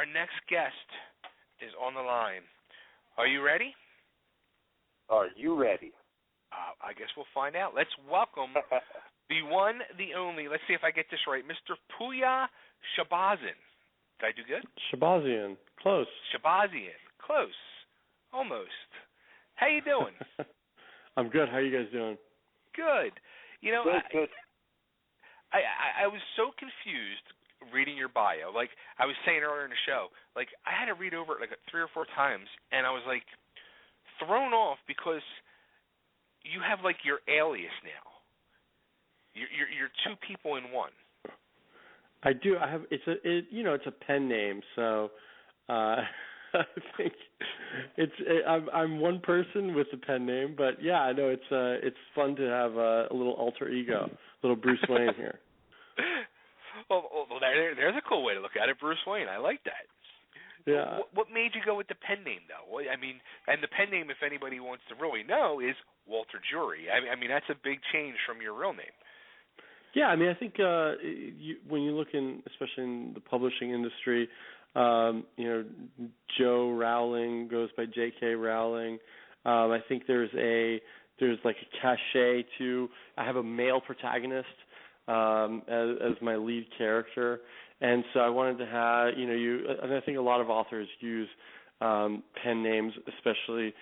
Our next guest is on the line. Are you ready? Are you ready? I guess we'll find out. Let's welcome the one, the only, let's see if I get this right, Mr. Pouya Shahbazian. Did I do good? Shahbazian. Close. Shahbazian. Close. Almost. How you doing? I'm good. How are you guys doing? Good. You know, Good. I was so confused reading your bio. Like I was saying earlier in the show, like I had to read over it like 3 or 4 times, and I was like thrown off because you have like your alias now. You're 2 people in one. I do. I have. It's a pen name, so I think I'm one person with a pen name. But yeah, I know it's fun to have a little alter ego, little Bruce Wayne here. Well, there's a cool way to look at it, Bruce Wayne. I like that. Yeah. What made you go with the pen name, though? I mean, and the pen name, if anybody wants to really know, is Walter Jury. I mean, that's a big change from your real name. Yeah, I mean, I think when you look in, especially in the publishing industry, Joe Rowling goes by J.K. Rowling. I think there's like a cachet to. I have a male protagonist as my lead character, and so I wanted to have and I think a lot of authors use pen names, especially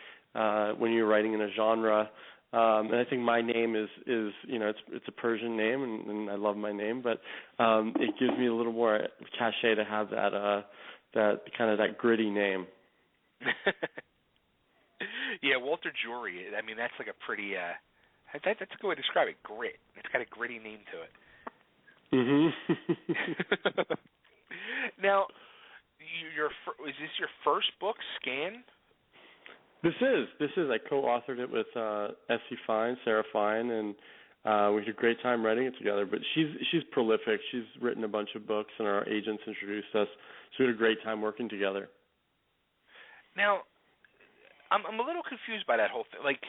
when you're writing in a genre. And I think my name is it's a Persian name, and I love my name, but it gives me a little more cachet to have that kind of that gritty name. Yeah, Walter Jury. I mean, that's like a pretty that's a good way to describe it. Grit. It's got a gritty name to it. Mhm. Now, is this your first book, Scan? This is. I co-authored it with Sarah Fine, and we had a great time writing it together. But she's prolific. She's written a bunch of books, and our agents introduced us. So we had a great time working together. Now, I'm a little confused by that whole thing. Like,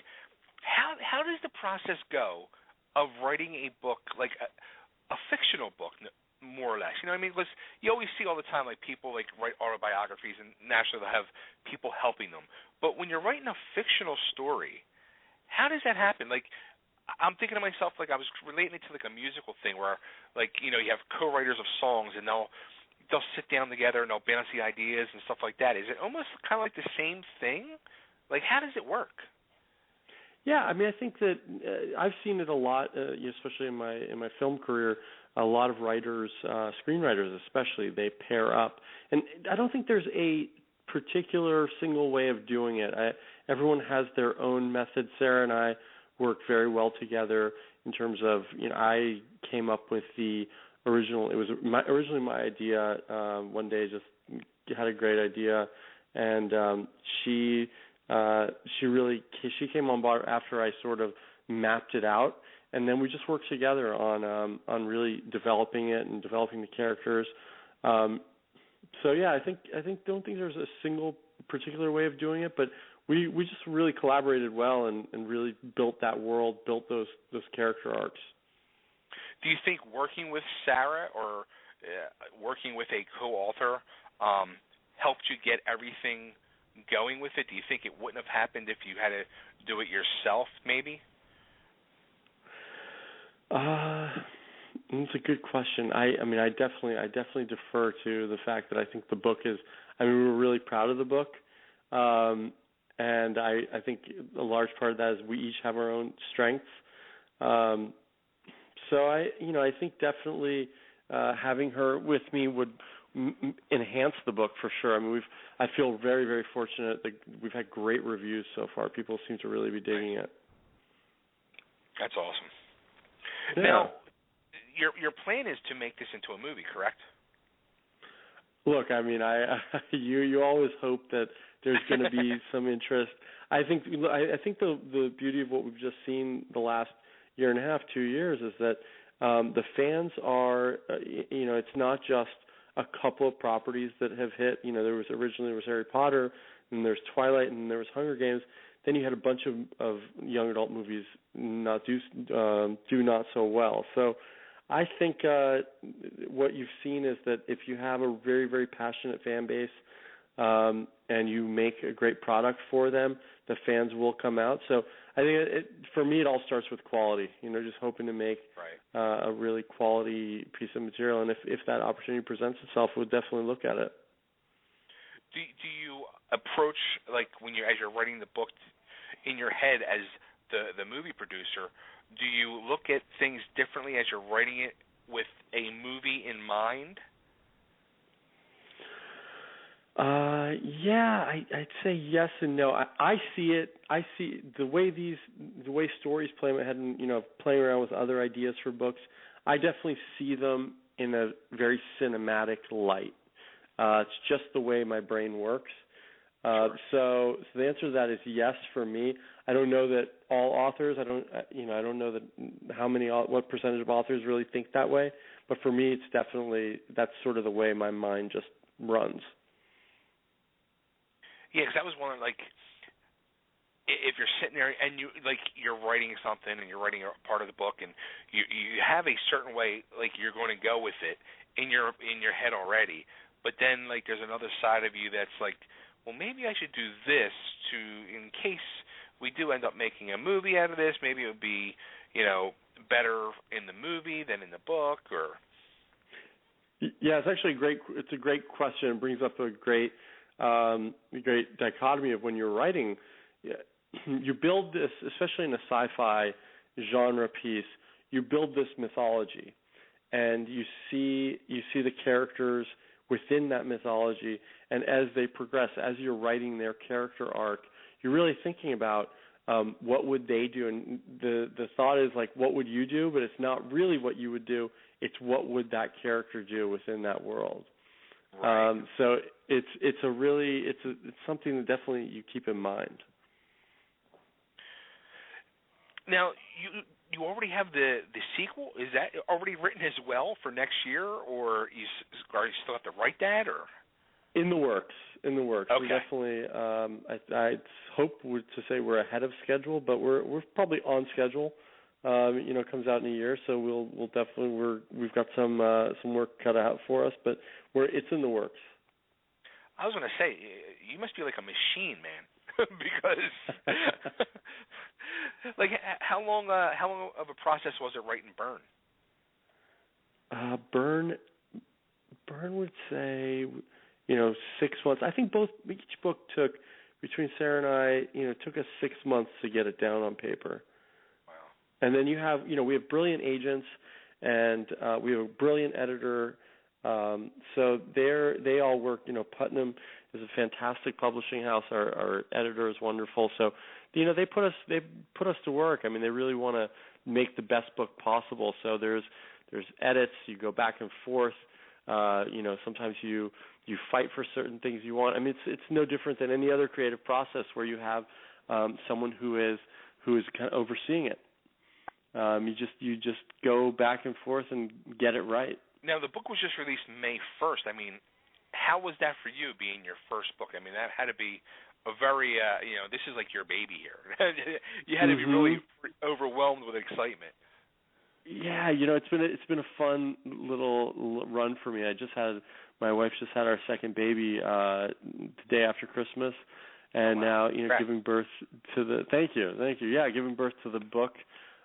how does the process go of writing a book, like a fictional book, more or less? You know what I mean? Because you always see all the time, like, people like write autobiographies, and naturally they'll have people helping them. But when you're writing a fictional story, how does that happen? Like, I'm thinking to myself, like, I was relating it to like a musical thing where, like, you have co-writers of songs, and they'll sit down together and they'll bounce the ideas and stuff like that. Is it almost kind of like the same thing? Like, how does it work? Yeah, I mean, I think that I've seen it a lot, especially in my film career. A lot of writers, screenwriters especially, they pair up, and I don't think there's a particular single way of doing it. Everyone has their own method. Sarah and I work very well together in terms of, I came up with the original. It was originally my idea. One day, just had a great idea, and she came on board after I sort of mapped it out, and then we just worked together on really developing it and developing the characters. So yeah, I don't think there's a single particular way of doing it, but we just really collaborated well and really built that world, built those character arcs. Do you think working with Sarah or working with a co-author helped you get everything going with it? Do you think it wouldn't have happened if you had to do it yourself, maybe? It's a good question. I mean, I definitely defer to the fact that I think the book is. I mean, we're really proud of the book, and I think a large part of that is we each have our own strengths. So I think definitely having her with me would enhance the book for sure. I mean, I feel very, very fortunate that we've had great reviews so far. People seem to really be digging it. That's awesome. Yeah. Now, your plan is to make this into a movie, correct? Look, I mean, you always hope that there's going to be some interest. I think the beauty of what we've just seen the last year and a half, 2 years, is that the fans are, it's not just a couple of properties that have hit. There was Harry Potter, and there's Twilight, and there was Hunger Games. Then you had a bunch of young adult movies do not so well. So I think what you've seen is that if you have a very, very passionate fan base and you make a great product for them, the fans will come out. So I think for me, it all starts with quality. Just hoping to make a really quality piece of material, and if that opportunity presents itself, we'll definitely look at it. Do you approach, like, as you're writing the book in your head as the movie producer, do you look at things differently as you're writing it with a movie in mind? Yeah, I'd say yes and no. I see it. I see the way stories play in my head, and playing around with other ideas for books. I definitely see them in a very cinematic light. It's just the way my brain works. Sure. So the answer to that is yes for me. I don't know that all authors. I don't know that what percentage of authors really think that way. But for me, it's definitely that's sort of the way my mind just runs. Yeah, because that was one, like, if you're sitting there and you're writing something and you're writing a part of the book and you have a certain way, like, you're going to go with it in your head already, but then, like, there's another side of you that's like, well, maybe I should do this in case we do end up making a movie out of this. Maybe it would be, better in the movie than in the book, or. Yeah, it's actually a great question. It brings up a great dichotomy of when you're writing. You build this, especially in a sci-fi genre piece, you build this mythology, and you see the characters within that mythology, and as they progress, as you're writing their character arc, you're really thinking about what would they do, and the thought is like, what would you do? But it's not really what you would do. It's what would that character do within that world. Right. So it's something that definitely you keep in mind. Now you already have the sequel. Is that already written as well for next year, or you still have to write that, or? In the works. Okay. We definitely. I'd hope to say we're ahead of schedule, but we're probably on schedule. It comes out in a year, so we'll definitely we've got some work cut out for us, but it's in the works. I was going to say, you must be like a machine, man, because like how long of a process was it writing Burn? Burn would say 6 months. I think each book took, between Sarah and I, took us 6 months to get it down on paper. Wow. And then we have brilliant agents, and we have a brilliant editor. So they all work. Putnam is a fantastic publishing house. Our editor is wonderful. So, they put us to work. I mean, they really want to make the best book possible. So there's edits. You go back and forth. Sometimes you fight for certain things you want. I mean, it's no different than any other creative process where you have someone who is kind of overseeing it. You just go back and forth and get it right. Now, the book was just released May 1st. I mean, how was that for you, being your first book? I mean, that had to be a very, this is like your baby here. You had to be really overwhelmed with excitement. Yeah, it's been a fun little run for me. My wife just had our second baby the day after Christmas, and now giving birth to the. Thank you. Yeah, giving birth to the book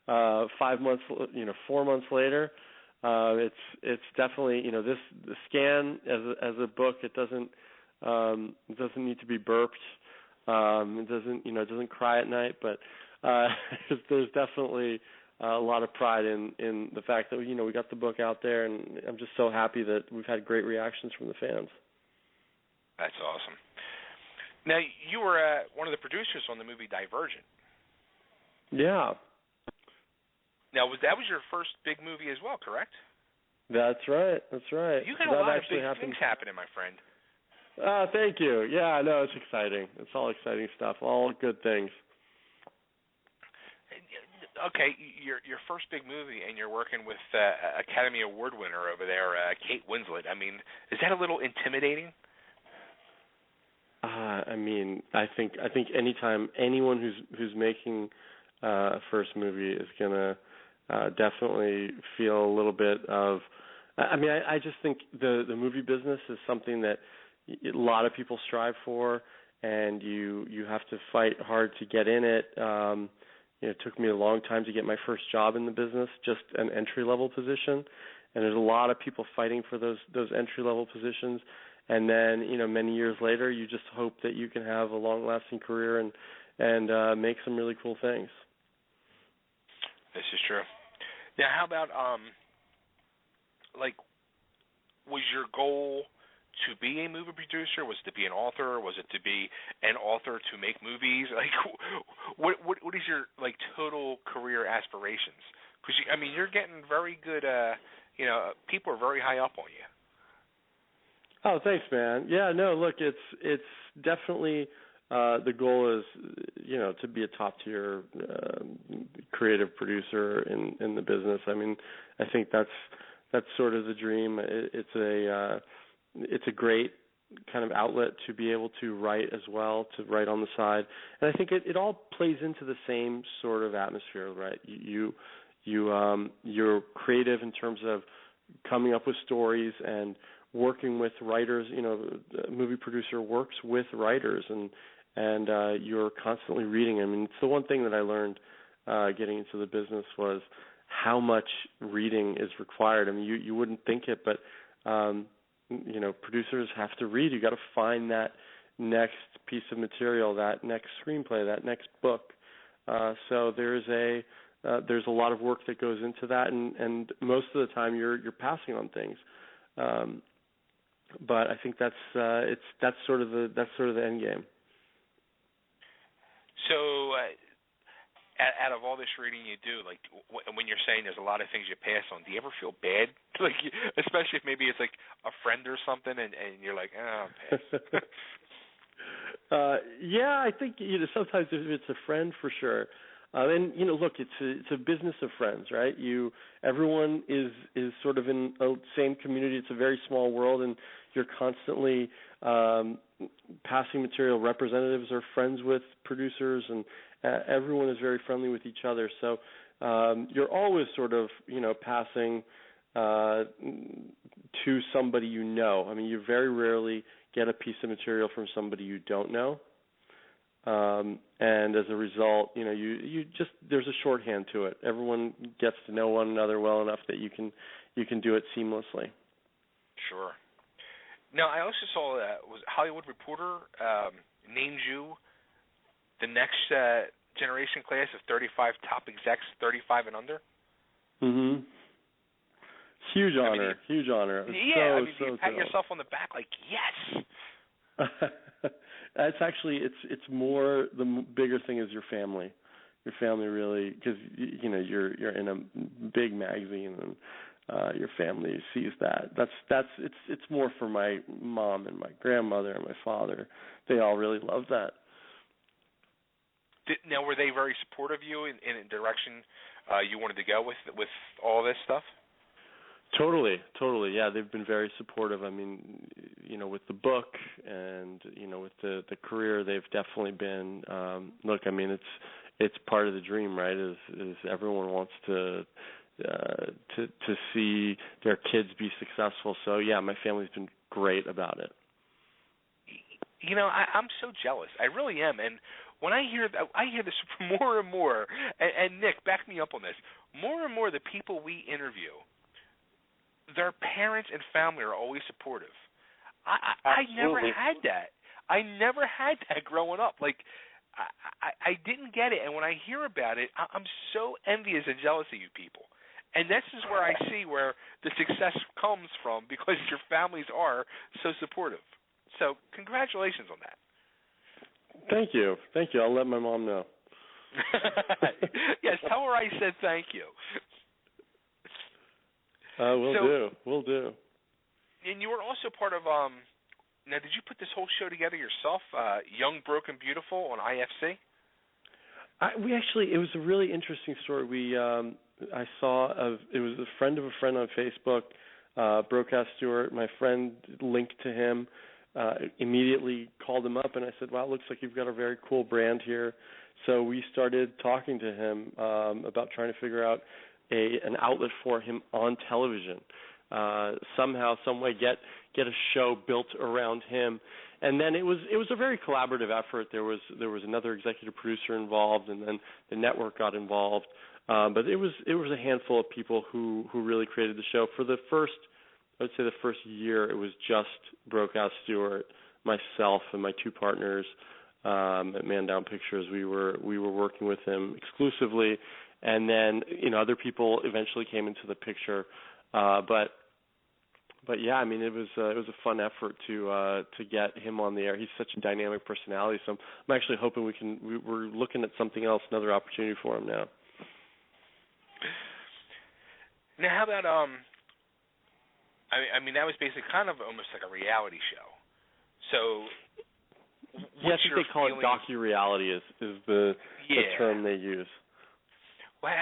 4 months later. It's definitely the scan as a book. It doesn't need to be burped. It doesn't cry at night, but there's definitely a lot of pride in the fact that we got the book out there, and I'm just so happy that we've had great reactions from the fans. That's awesome. Now, you were one of the producers on the movie Divergent. Yeah. Now, that was your first big movie as well, correct? That's right. You got a lot of big things happening, my friend. Thank you. Yeah, no, it's exciting. It's all exciting stuff, all good things. Okay, your first big movie, and you're working with Academy Award winner over there, Kate Winslet. I mean, is that a little intimidating? I mean, I think anytime anyone who's making a first movie is gonna definitely feel a little bit of. I mean, I just think the movie business is something that a lot of people strive for, and you have to fight hard to get in it. It took me a long time to get my first job in the business, just an entry-level position, and there's a lot of people fighting for those entry-level positions. And then, many years later, you just hope that you can have a long-lasting career and make some really cool things. This is true. Now, how about was your goal to be a movie producer? Was it to be an author? Was it to be an author to make movies? Like, what is your total career aspirations? Because you're getting very good. People are very high up on you. Oh, thanks, man. Yeah, no, look, it's definitely the goal is to be a top tier creative producer in the business. I mean, I think that's sort of the dream. It's a great kind of outlet to be able to write as well, to write on the side, and I think it all plays into the same sort of atmosphere, right? You're creative in terms of coming up with stories and working with writers. A movie producer works with writers, and you're constantly reading. I mean, it's the one thing that I learned getting into the business was how much reading is required. I mean, you wouldn't think it, but producers have to read. You got to find that next piece of material, that next screenplay, that next book. So there's a lot of work that goes into that, and most of the time you're passing on things. But I think that's sort of the end game. So, out of all this reading you do, when you're saying there's a lot of things you pass on, do you ever feel bad? Especially if maybe it's a friend or something, and you're like, oh, pass. Yeah, I think sometimes if it's a friend, for sure. And look, it's a business of friends, right? Everyone is sort of in the same community. It's a very small world, and you're constantly passing material. Representatives are friends with producers, and everyone is very friendly with each other. So you're always sort of passing to somebody you know. I mean, you very rarely get a piece of material from somebody you don't know. And as a result, you just there's a shorthand to it. Everyone gets to know one another well enough that you can do it seamlessly. Sure. Now, I also saw that was Hollywood Reporter named you the next generation class of 35 top execs, 35 and under. Mm-hmm. Huge honor. Huge honor. Yeah, so you pat yourself on the back like, yes. It's actually it's more the bigger thing is your family. Your family really, because you're in a big magazine and your family sees that. It's more for my mom and my grandmother and my father. They all really love that. Now, were they very supportive of you in a direction you wanted to go with all this stuff? Totally. Yeah, they've been very supportive. I mean, with the book and with the career, they've definitely been. Look, I mean, it's part of the dream, right? Is everyone wants to see their kids be successful. So yeah, my family's been great about it. I'm so jealous. I really am. And when I hear this more and more. And Nick, back me up on this. More and more, the people we interview, their parents and family are always supportive. I never had that. I never had that growing up. I didn't get it, and when I hear about it, I'm so envious and jealous of you people. And this is where I see where the success comes from, because your families are so supportive. So congratulations on that. Thank you. I'll let my mom know. Yes, tell her I said thank you. Will do. And you were also part of, now did you put this whole show together yourself, Young, Broken, Beautiful on IFC? It was a really interesting story. I saw, it was a friend of a friend on Facebook, Broadcast Stewart. My friend linked to him, immediately called him up, and I said, wow, it looks like you've got a very cool brand here. So we started talking to him about trying to figure out an outlet for him on television. Somehow, some way, get a show built around him. And then it was a very collaborative effort. There was another executive producer involved, and then the network got involved. But it was a handful of people who really created the show. For the first year, it was just Brokaw Stewart, myself, and my two partners at Man Down Pictures. We were working with him exclusively, and then other people eventually came into the picture. But yeah, I mean, it was a fun effort to get him on the air. He's such a dynamic personality, so I'm actually hoping we're looking at something else, another opportunity for him now. Now, how about I mean, that was basically kind of almost like a reality show. So, yeah, I think they call it docu-reality is the term they use. Well,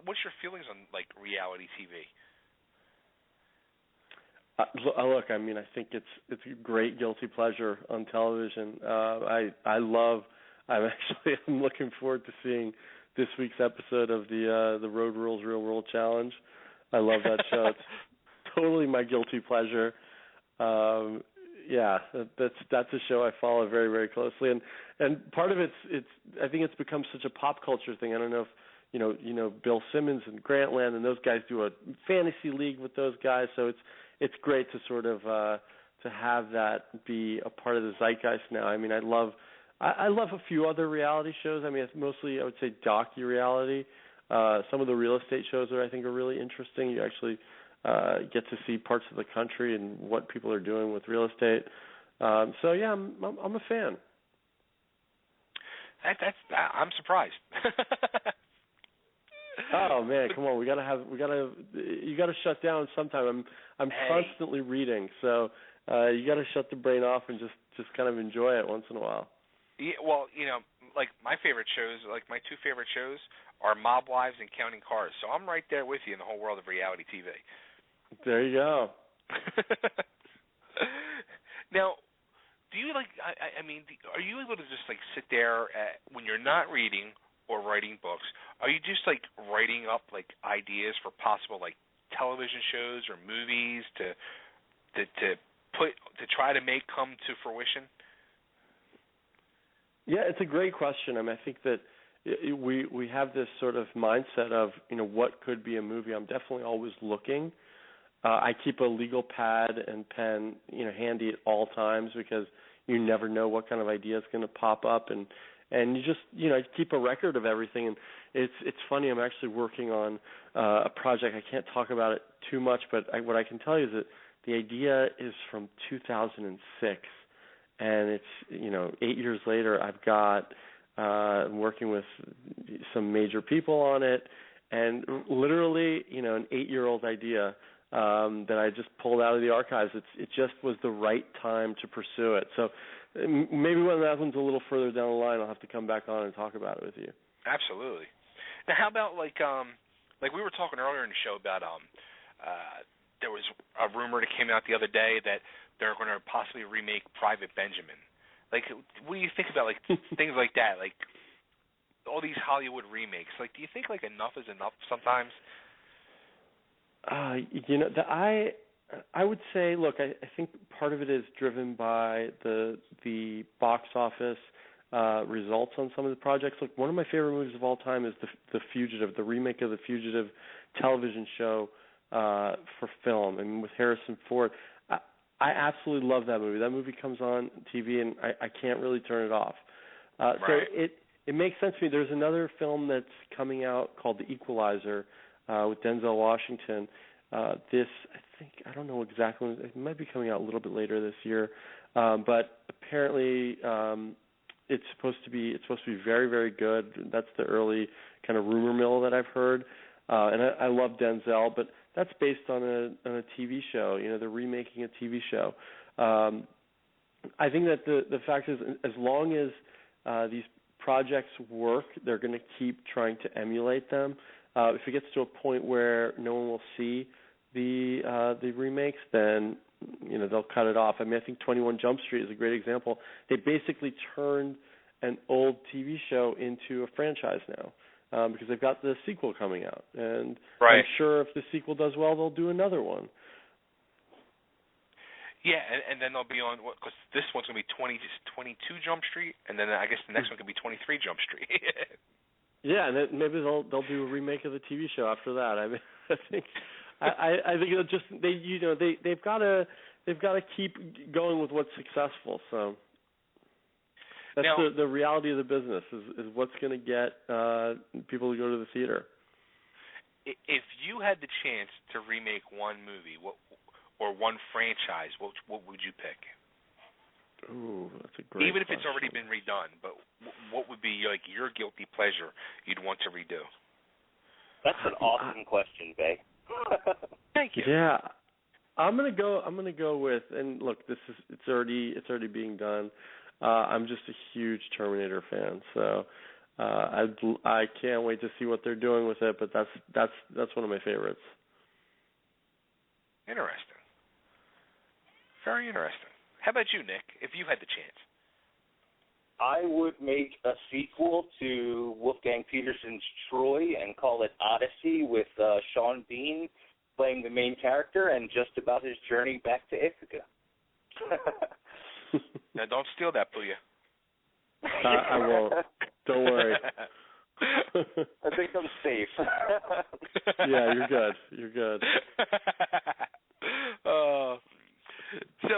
what's your feelings on like reality TV? Look, I mean, I think it's a great guilty pleasure on television. I'm looking forward to seeing this week's episode of the Road Rules Real World Challenge. I love that show. It's totally my guilty pleasure. Yeah, that's a show I follow very, very closely, and part of I think it's become such a pop culture thing. I don't know if you know Bill Simmons and Grantland and those guys do a fantasy league with those guys, so it's great to sort of to have that be a part of the zeitgeist now. I mean, I love a few other reality shows. I mean, it's mostly, I would say, docu-reality. Some of the real estate shows I think are really interesting. You actually get to see parts of the country and what people are doing with real estate. So yeah, I'm a fan. I'm surprised. Oh man, come on! You gotta shut down sometime. I'm constantly reading, so you gotta shut the brain off and just kind of enjoy it once in a while. Yeah, well, like my favorite shows, like my two favorite shows are Mob Wives and Counting Cars. So I'm right there with you in the whole world of reality TV. There you go. Now, do you like? I mean, are you able to just like sit there when you're not reading or writing books? Are you just like writing up like ideas for possible like television shows or movies to try to make come to fruition? Yeah, it's a great question. I mean, I think that we have this sort of mindset of what could be a movie. I'm definitely always looking. I keep a legal pad and pen handy at all times because you never know what kind of idea is going to pop up, and you just keep a record of everything. And it's funny, I'm actually working on a project. I can't talk about it too much, but what I can tell you is that the idea is from 2006, and it's 8 years later. I've got working with some major people on it, and literally an 8-year-old idea that I just pulled out of the archives. It just was the right time to pursue it. So maybe when that one's a little further down the line, I'll have to come back on and talk about it with you. Absolutely. Now, how about like we were talking earlier in the show about there was a rumor that came out the other day that they're going to possibly remake Private Benjamin. Like, what do you think about like things like that? Like all these Hollywood remakes. Like, do you think like enough is enough sometimes? I would say, look, I think part of it is driven by the box office results on some of the projects. Look, one of my favorite movies of all time is The Fugitive, the remake of The Fugitive television show for film, and with Harrison Ford. I absolutely love that movie. That movie comes on TV, and I can't really turn it off. Right. So it makes sense to me. There's another film that's coming out called The Equalizer with Denzel Washington. I don't know exactly when, it might be coming out a little bit later this year, but apparently it's supposed to be very, very good. That's the early kind of rumor mill that I've heard, and I love Denzel, but that's based on a TV show. They're remaking a TV show. I think that the fact is, as long as these projects work, they're going to keep trying to emulate them. If it gets to a point where no one will see the remakes, then they'll cut it off. I mean, I think 21 Jump Street is a great example. They basically turned an old TV show into a franchise now. because they've got the sequel coming out, and right. I'm sure if the sequel does well, they'll do another one. Yeah, and then they'll be on, because this one's going to be 22 Jump Street, and then I guess the next one could be 23 Jump Street. Yeah, and then maybe they'll do a remake of the TV show after that. I mean, I think it'll just they've got to keep going with what's successful. So that's now, the reality of the business is what's going to get people to go to the theater. If you had the chance to remake one movie, or one franchise, what would you pick? Ooh, that's a great Even if question. it's already been redone, but what would be like your guilty pleasure you'd want to redo? That's an awesome question, Bay. Thank you. Yeah, I'm gonna go with, and look, it's already being done. I'm just a huge Terminator fan, so I can't wait to see what they're doing with it. But that's one of my favorites. Interesting. Very interesting. How about you, Nick, if you had the chance? I would make a sequel to Wolfgang Petersen's Troy and call it Odyssey, with Sean Bean playing the main character and just about his journey back to Ithaca. Now, don't steal that, Pouya. I won't. Don't worry. I think I'm safe. Yeah, you're good. You're good. So,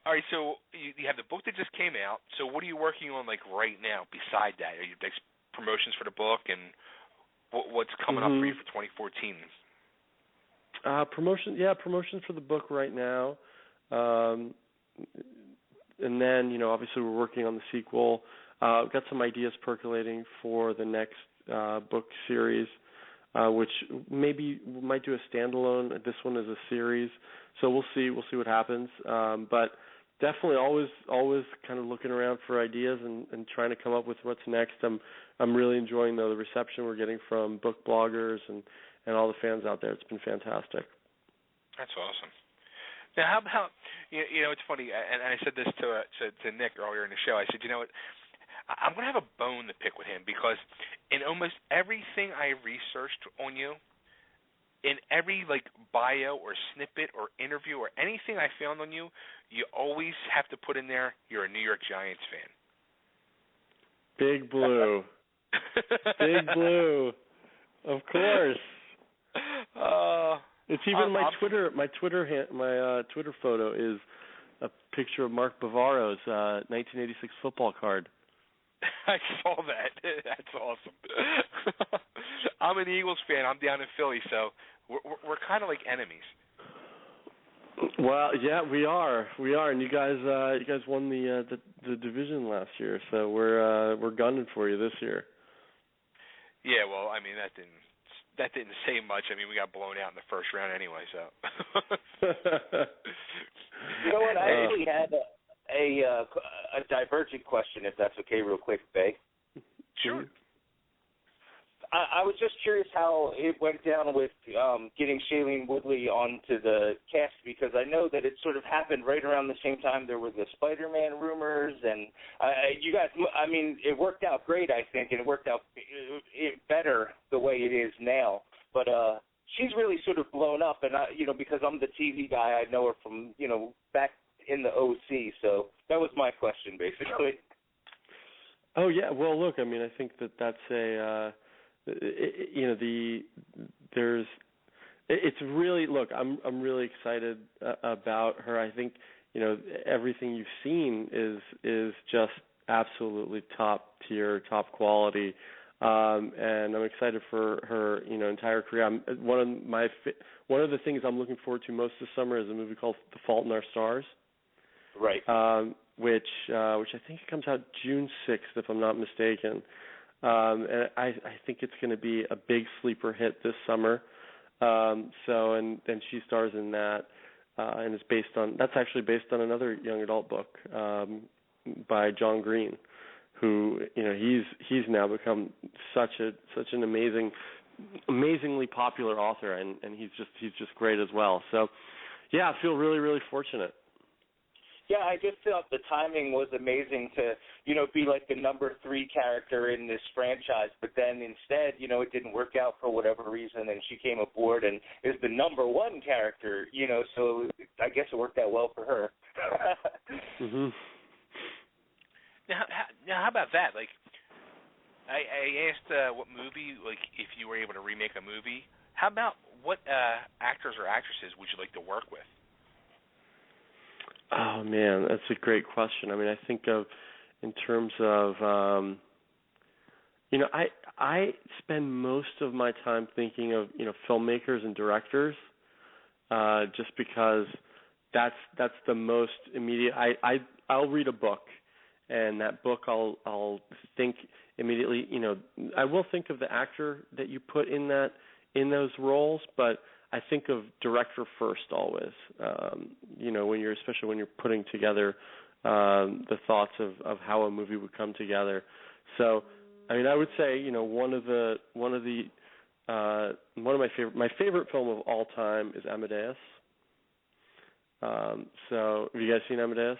all right. So you have the book that just came out. So what are you working on like right now? Beside that, are you like promotions for the book, and what's coming up for you for 2014? Promotions for the book right now, and then obviously we're working on the sequel. We've got some ideas percolating for the next book series, which maybe we might do a standalone. This one is a series, so we'll see what happens. But definitely always kind of looking around for ideas and trying to come up with what's next. I'm really enjoying the reception we're getting from book bloggers and all the fans out there. It's been fantastic. That's awesome. Now, how about it's funny, and I said this to Nick earlier in the show. I said, you know what? I'm going to have a bone to pick with him, because in almost everything I researched on you, in every like bio or snippet or interview or anything I found on you, you always have to put in there you're a New York Giants fan. Big Blue. Big Blue. Of course. It's even my Twitter photo is a picture of Mark Bavaro's 1986 football card. I saw that. That's awesome. I'm an Eagles fan. I'm down in Philly, so we're kind of like enemies. Well, yeah, we are, and you guys won the division last year, so we're gunning for you this year. Yeah, well, I mean that didn't say much. I mean, we got blown out in the first round anyway, so. You know what? I actually had a divergent question, if that's okay, real quick, Bay. Sure. I was just curious how it went down with getting Shailene Woodley onto the cast, because I know that it sort of happened right around the same time there were the Spider-Man rumors, and you guys, I mean, it worked out great, I think, and it worked out better the way it is now. But she's really sort of blown up, and because I'm the TV guy, I know her from back in the OC. So that was my question, basically. Oh yeah, well look, I mean, I think that's a. It's really, look, I'm really excited about her. I think everything you've seen is just absolutely top tier, top quality, and I'm excited for her entire career. One of the things I'm looking forward to most this summer is a movie called The Fault in Our Stars, right? Which I think comes out June 6th, if I'm not mistaken. And I think it's going to be a big sleeper hit this summer. And she stars in that, and that's actually based on another young adult book by John Green, who he's now become such an amazingly popular author, and he's just great as well. So yeah, I feel really, really fortunate. Yeah, I just thought the timing was amazing to, be like the number 3 character in this franchise, but then instead, it didn't work out for whatever reason, and she came aboard and is the number 1 character, so I guess it worked out well for her. Mhm. Now, how about that? Like, I asked what movie, like, if you were able to remake a movie, how about what actors or actresses would you like to work with? Oh man, that's a great question. I mean, I think of in terms of I spend most of my time thinking of filmmakers and directors, just because that's the most immediate. I'll read a book, and that book I'll think immediately. I will think of the actor that you put in those roles, but I think of director first always. Especially when you're putting together the thoughts of how a movie would come together. So, I mean, I would say one of my favorite film of all time is Amadeus. So, have you guys seen Amadeus?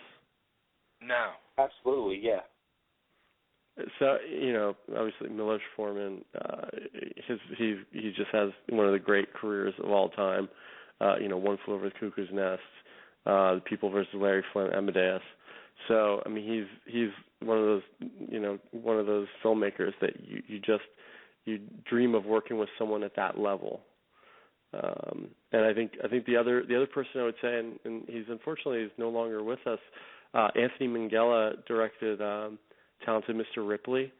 No. Absolutely, yeah. So, obviously Milos Forman, he just has one of the great careers of all time. One Flew Over the Cuckoo's Nest, The People vs. Larry Flint, Amadeus. So, I mean, he's one of those filmmakers that you dream of working with someone at that level. And I think the other person I would say, and he's no longer with us. Anthony Minghella directed Talented Mr. Ripley,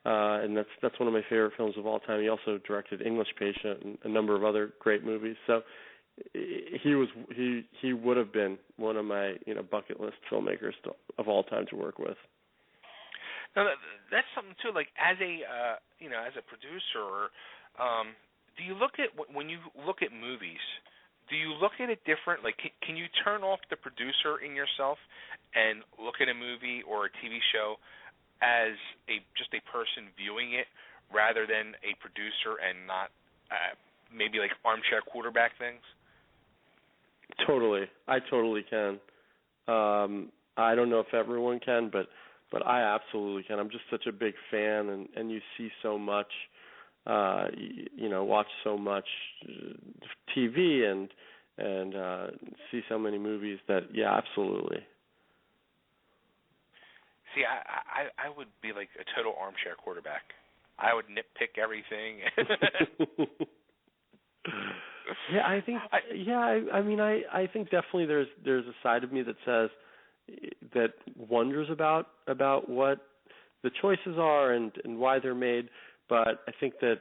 and that's one of my favorite films of all time. He also directed English Patient and a number of other great movies. So he would have been one of my bucket list filmmakers of all time to work with. Now that's something too. Like as a producer, do you look at when you look at movies? Do you look at it different? Like, can you turn off the producer in yourself and look at a movie or a TV show as just a person viewing it rather than a producer and not maybe like armchair quarterback things? Totally. I totally can. I don't know if everyone can, but I absolutely can. I'm just such a big fan, and you see so much, watch so much TV and see so many movies that, yeah, absolutely. See, I would be like a total armchair quarterback. I would nitpick everything. Yeah, I think. I think definitely there's a side of me that says that wonders about what the choices are and why they're made. But I think that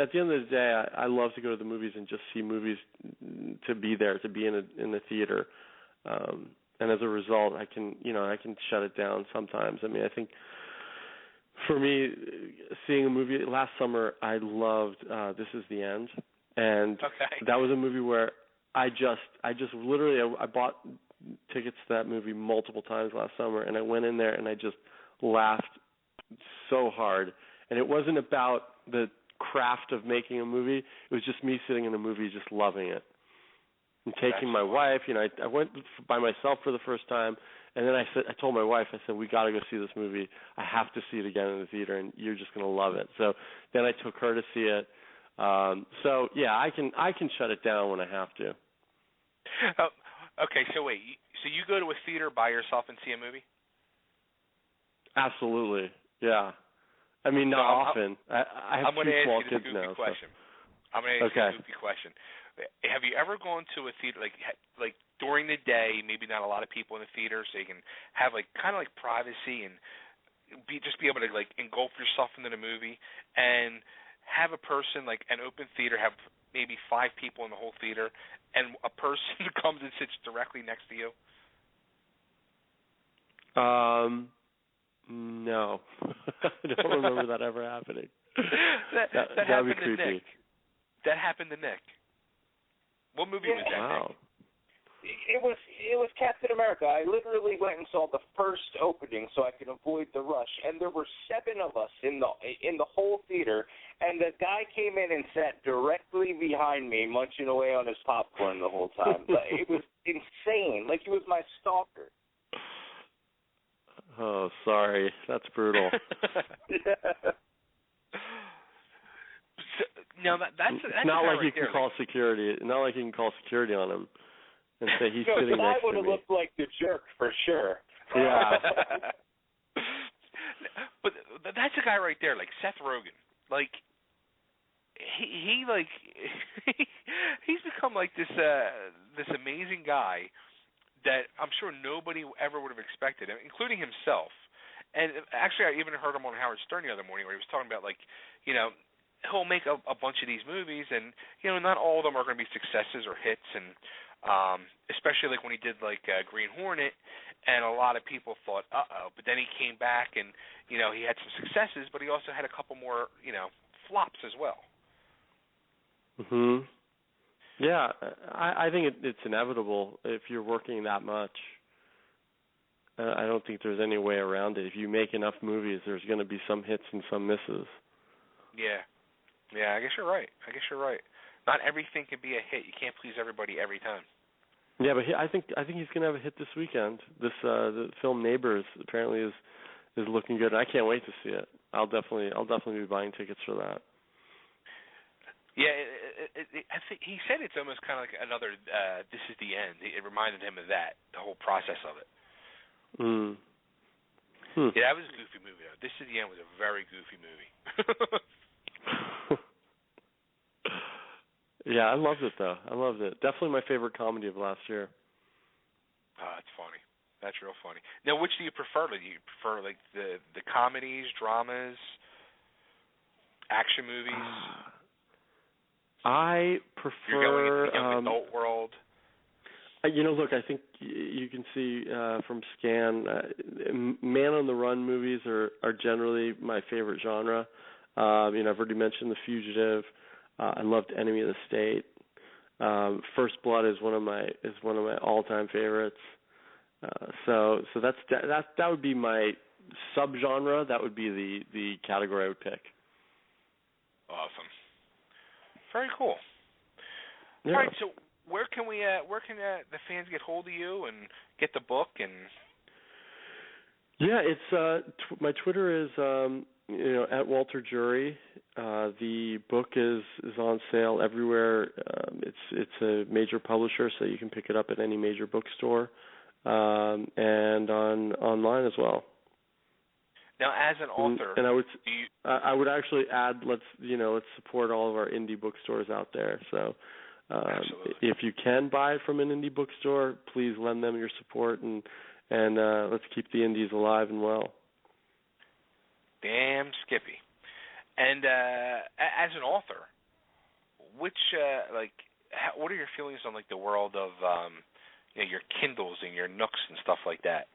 at the end of the day, I love to go to the movies and just see movies, to be there, to be in the theater. And as a result, I can shut it down sometimes. I mean, I think for me, seeing a movie last summer, I loved This Is the End, and that was a movie where I just literally I bought tickets to that movie multiple times last summer, and I went in there and I just laughed so hard. And it wasn't about the craft of making a movie; it was just me sitting in the movie, just loving it. And taking my wife, I went by myself for the first time, and then I told my wife, I said, we got to go see this movie. I have to see it again in the theater, and you're just going to love it. So then I took her to see it. So yeah, I can shut it down when I have to. Oh, okay, so wait, so you go to a theater by yourself and see a movie? Absolutely, yeah. I mean, not often. I have two small kids now. I'm going to ask you a goofy question. Have you ever gone to a theater like during the day, maybe not a lot of people in the theater, so you can have like kind of like privacy and be able to like engulf yourself into the movie, and have a person like an open theater have maybe 5 people in the whole theater, and a person comes and sits directly next to you? No. I don't remember that ever happening. That would be creepy. That happened to Nick. What movie was that? Wow. It was Captain America. I literally went and saw the first opening so I could avoid the rush, and there were 7 of us in the whole theater, and the guy came in and sat directly behind me, munching away on his popcorn the whole time. It was insane. Like he was my stalker. Oh, sorry. That's brutal. Yeah. So, now that's not like you right can there. call security. Not like you can call security on him and say he's No, sitting I next would to have me. looked like the jerk for sure. Yeah. But that's a guy right there, like Seth Rogen. Like he like he's become like this amazing guy that I'm sure nobody ever would have expected, including himself. And actually, I even heard him on Howard Stern the other morning where he was talking about, like, you know, he'll make a bunch of these movies, and, you know, not all of them are going to be successes or hits, and especially like when he did like Green Hornet, and a lot of people thought, but then he came back and, you know, he had some successes, but he also had a couple more, you know, flops as well. Mhm. Yeah, I think it's inevitable if you're working that much. I don't think there's any way around it. If you make enough movies, there's going to be some hits and some misses. Yeah. Yeah, I guess you're right. Not everything can be a hit. You can't please everybody every time. Yeah, but I think he's going to have a hit this weekend. The film Neighbors apparently is looking good. I can't wait to see it. I'll definitely be buying tickets for that. Yeah, I think he said it's almost kind of like another This Is the End. It reminded him of that, the whole process of it. Hmm. Yeah, that was a goofy movie, though. This Is the End was a very goofy movie. Yeah, I loved it, though. I loved it. Definitely my favorite comedy of last year. Oh, that's funny. That's real funny. Now, which do you prefer? Do you prefer, like, the comedies, dramas, action movies? I prefer... You're going into the young adult world? You know, look, I think you can see from Scan, Man on the Run movies are generally my favorite genre. You know, I've already mentioned The Fugitive. I loved Enemy of the State. First Blood is one of my all-time favorites. So that would be my subgenre. That would be the category I would pick. Awesome. Very cool. Yeah. All right, so where can the fans get hold of you and get the book and? Yeah, it's my Twitter is at Walter Jury. The book is on sale everywhere. It's a major publisher, so you can pick it up at any major bookstore, and online as well. Now, as an author, and I would actually add let's support all of our indie bookstores out there. So if you can buy it from an indie bookstore, please lend them your support and let's keep the indies alive and well. Damn Skippy. And as an author, what are your feelings on like the world of your Kindles and your Nooks and stuff like that?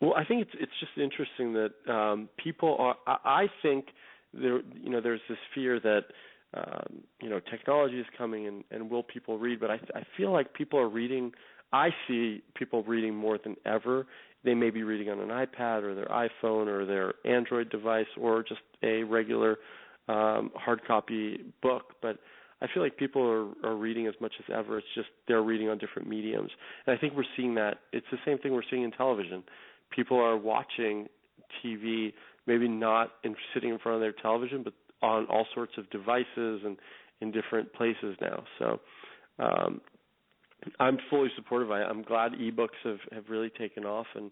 Well, I think it's just interesting that people are. I think there's this fear that technology is coming and will people read? But I feel like people are reading. I see people reading more than ever. They may be reading on an iPad or their iPhone or their Android device or just a regular hard copy book. But I feel like people are reading as much as ever. It's just they're reading on different mediums. And I think we're seeing that. It's the same thing we're seeing in television. People are watching TV, maybe not sitting in front of their television, but on all sorts of devices and in different places now. So I'm fully supportive. I'm glad ebooks have really taken off, and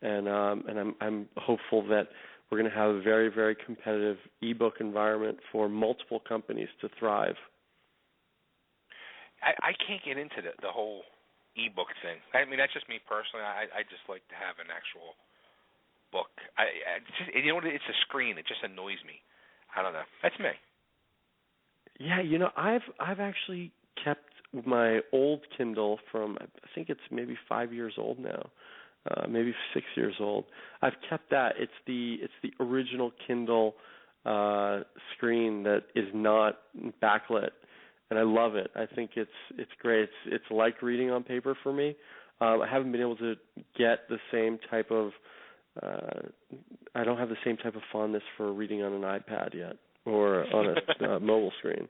I'm hopeful that we're going to have a very, very competitive ebook environment for multiple companies to thrive. I can't get into the whole ebook thing. I mean, that's just me personally. I just like to have an actual book. It's a screen. It just annoys me. I don't know. That's me. Yeah, I've actually kept my old Kindle from, I think it's maybe 5 years old now, maybe 6 years old. I've kept that. It's the original Kindle screen that is not backlit, and I love it. I think it's great. It's like reading on paper for me. I haven't been able to get the same type of I don't have the same type of fondness for reading on an iPad yet or on a mobile screen.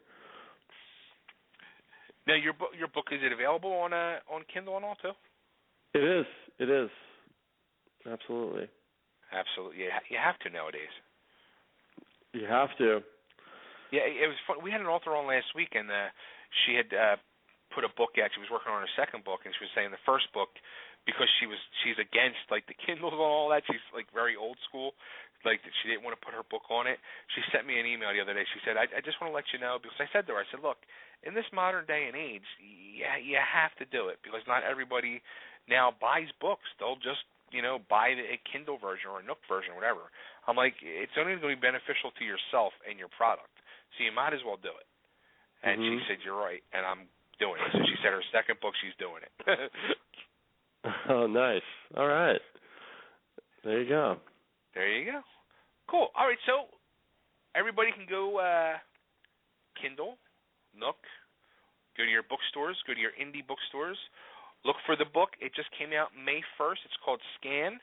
Now, your book, is it available on Kindle and all too? It is. Absolutely. Absolutely. You have to nowadays. You have to. Yeah, it was fun. We had an author on last week, and she had put a book out. She was working on her second book, and she was saying the first book, because she's against like the Kindles and all that. She's like very old school. Like she didn't want to put her book on it. She sent me an email the other day. She said, I just want to let you know, because I said to her, I said, look, in this modern day and age, yeah, you have to do it, because not everybody now buys books. They'll just buy a Kindle version or a Nook version or whatever. I'm like, it's only going to be beneficial to yourself and your product, so you might as well do it. And she said, you're right, and I'm doing it. So she said her second book, she's doing it. Oh, nice. All right. There you go. There you go. Cool. All right, so everybody can go Kindle, Nook, go to your bookstores, go to your indie bookstores, look for the book. It just came out May 1st. It's called Scan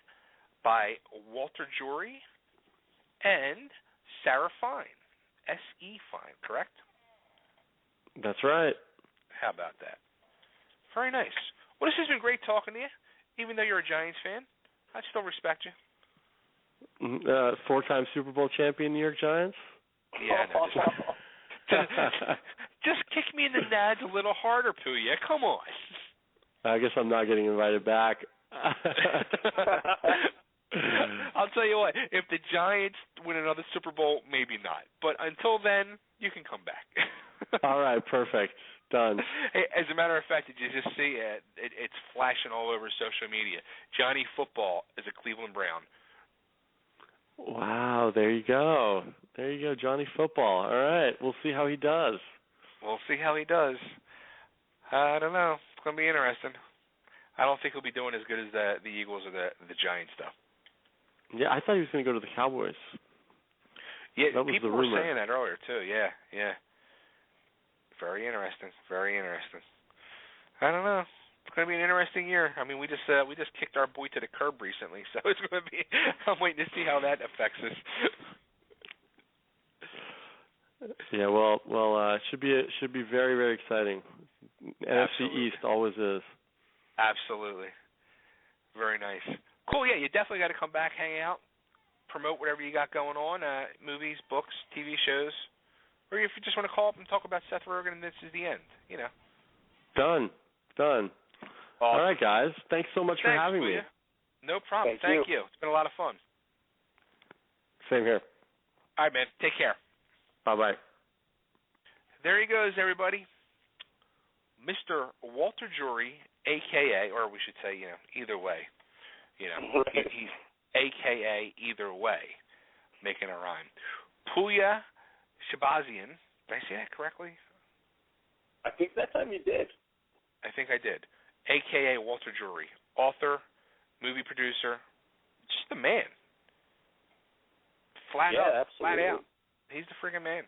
by Walter Jury and Sarah Fine, S.E. Fine, correct? That's right. How about that? Very nice. Well, this has been great talking to you. Even though you're a Giants fan, I still respect you. 4-time Super Bowl champion New York Giants? Yeah, no, just kick me in the nads a little harder, Pouya. Come on. I guess I'm not getting invited back. I'll tell you what, if the Giants win another Super Bowl, maybe not. But until then, you can come back. All right, perfect. Done. Hey, as a matter of fact, did you just see it? It's flashing all over social media. Johnny Football is a Cleveland Brown. Wow, there you go. There you go, Johnny Football. All right, we'll see how he does. We'll see how he does. I don't know. It's going to be interesting. I don't think he'll be doing as good as the Eagles or the Giants, though. Yeah, I thought he was going to go to the Cowboys. Yeah, that was people the were rumor. saying that earlier, too. Yeah. Very interesting. Very interesting. I don't know. It's going to be an interesting year. I mean, we just kicked our boy to the curb recently, so it's going to be. I'm waiting to see how that affects us. Yeah, well, it should be very, very exciting. NFC East always is. Absolutely. Very nice. Cool. Yeah, you definitely got to come back, hang out, promote whatever you got going on, movies, books, TV shows, or if you just want to call up and talk about Seth Rogen and this is the end. Done. Awesome. All right, guys. Thanks so much for having me. No problem. Thank you. It's been a lot of fun. Same here. All right, man. Take care. Bye-bye. There he goes, everybody. Mr. Walter Jury, a.k.a., or we should say, either way. He's a.k.a. either way, making a rhyme. Pouya Shahbazian. Did I say that correctly? I think that time you did. I think I did. A.k.a. Walter Jury. Author, movie producer, just the man. Flat out. Absolutely. Flat out. He's the friggin' man.